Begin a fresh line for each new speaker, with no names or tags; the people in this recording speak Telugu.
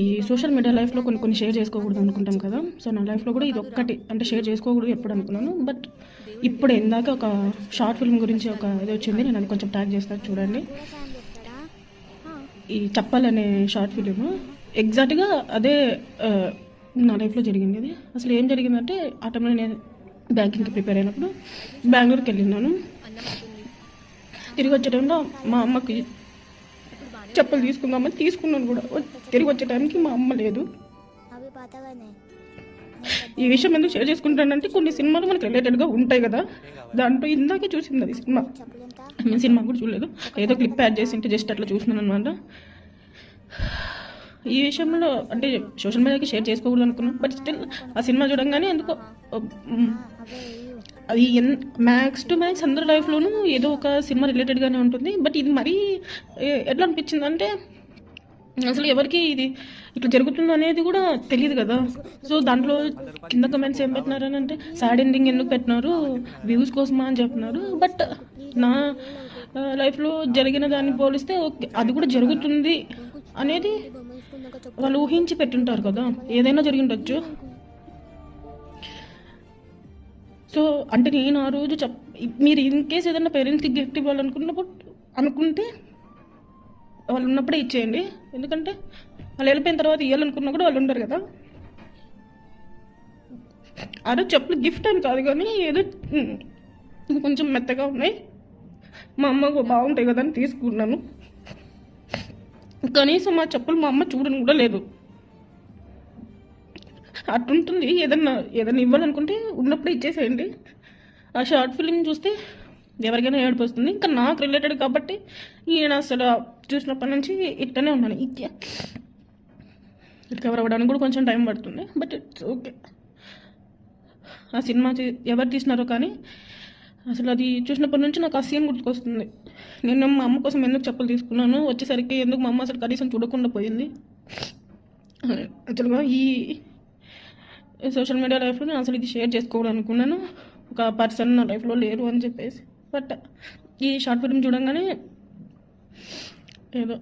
ఈ సోషల్ మీడియా లైఫ్లో కొన్ని కొన్ని షేర్ చేసుకోకూడదు అనుకుంటాం కదా. సో నా లైఫ్లో కూడా ఇది ఒక్కటి అంటే షేర్ చేసుకోకూడదు ఎప్పుడు అనుకున్నాను. బట్ ఇప్పుడు ఇందాక ఒక షార్ట్ ఫిల్మ్ గురించి ఒక ఇది వచ్చింది, నేను అది కొంచెం ట్యాగ్ చేస్తాను చూడండి. ఈ చెప్పాలనే షార్ట్ ఫిలిం ఎగ్జాక్ట్గా అదే నా లైఫ్లో జరిగింది. ఇది అసలు ఏం జరిగిందంటే, ఆ టైంలో నేను బ్యాంకింగ్కి ప్రిపేర్ అయినప్పుడు బెంగళూరుకి వెళ్ళినాను. తిరిగి వచ్చే టైంలో మా అమ్మకి చెప్పులు తీసుకుందామని తీసుకున్నాను కూడా. తిరిగి వచ్చే టైంకి మా అమ్మ లేదు. ఈ విషయం ఎందుకు షేర్ చేసుకుంటానంటే, కొన్ని సినిమాలు మనకు రిలేటెడ్గా ఉంటాయి కదా. దాంట్లో ఇందాకే చూసింది అది సినిమా, నేను సినిమా కూడా చూడలేదు, ఏదో క్లిప్ యాడ్ చేసి ఉంటే జస్ట్ అట్లా చూసినాను అనమాట. ఈ విషయంలో అంటే సోషల్ మీడియాకి షేర్ చేసుకోకూడదు అనుకున్నాను, బట్ స్టిల్ ఆ సినిమా చూడంగానే ఎందుకో అది మ్యాక్స్ టు మ్యాక్స్ అందరి లైఫ్లోనూ ఏదో ఒక సినిమా రిలేటెడ్గానే ఉంటుంది. బట్ ఇది మరీ ఎట్లా అనిపించింది అంటే, అసలు ఎవరికి ఇది ఇట్లా జరుగుతుంది అనేది కూడా తెలియదు కదా. సో దాంట్లో కింద కమెంట్స్ ఏం పెట్టినారని అంటే, సాడ్ ఎండింగ్ ఎందుకు పెట్టినారు, వ్యూస్ కోసమా అని చెప్పినారు. బట్ నా లైఫ్లో జరిగిన దాన్ని పోలిస్తే ఓకే, అది కూడా జరుగుతుంది అనేది వాళ్ళు ఊహించి పెట్టుంటారు కదా, ఏదైనా జరిగి ఉండొచ్చు. సో అంటే నేను ఆ రోజు మీరు ఇన్ కేస్ ఏదైనా పేరెంట్స్కి గిఫ్ట్ అనుకుంటే వాళ్ళు ఉన్నప్పుడే ఇచ్చేయండి. ఎందుకంటే వాళ్ళు వెళ్ళిపోయిన తర్వాత ఇవ్వాలనుకున్నా కూడా వాళ్ళు ఉంటారు కదా. ఆ రోజు చెప్పులు గిఫ్ట్ అని కాదు కానీ ఏదో కొంచెం మెత్తగా ఉన్నాయి, మా అమ్మకు బాగుంటాయి కదా అని తీసుకున్నాను. కనీసం మా చెప్పులు మా అమ్మ చూడని కూడా లేదు. అట్లుంటుంది. ఏదన్నా ఇవ్వాలనుకుంటే ఉన్నప్పుడే ఇచ్చేసేయండి. ఆ షార్ట్ ఫిలిం చూస్తే ఎవరికైనా ఏడుపు వస్తుంది. ఇంకా నాకు రిలేటెడ్ కాబట్టి నేను అసలు చూసినప్పటి నుంచి ఇట్టనే ఉన్నాను. రికవర్ అవ్వడానికి కూడా కొంచెం టైం పడుతుంది, బట్ ఇట్స్ ఓకే. ఆ సినిమా ఎవరు తీసినారో కానీ అసలు అది చూసినప్పటి నుంచి నాకు ఆ సీన్ గుర్తుకొస్తుంది. నేను మా అమ్మ కోసం ఎందుకు చెప్పులు తీసుకున్నాను, వచ్చేసరికి ఎందుకు మా అమ్మ అసలు కనీసం చూడకుండా పోయింది. యాక్చువల్గా ఈ సోషల్ మీడియా లైఫ్లో నేను అసలు ఇది షేర్ చేసుకోవడం అనుకున్నాను, ఒక పర్సన్ నా లైఫ్లో లేరు అని చెప్పేసి. బట్ ఈ షార్ట్ ఫిల్మ్ చూడంగానే ఏదో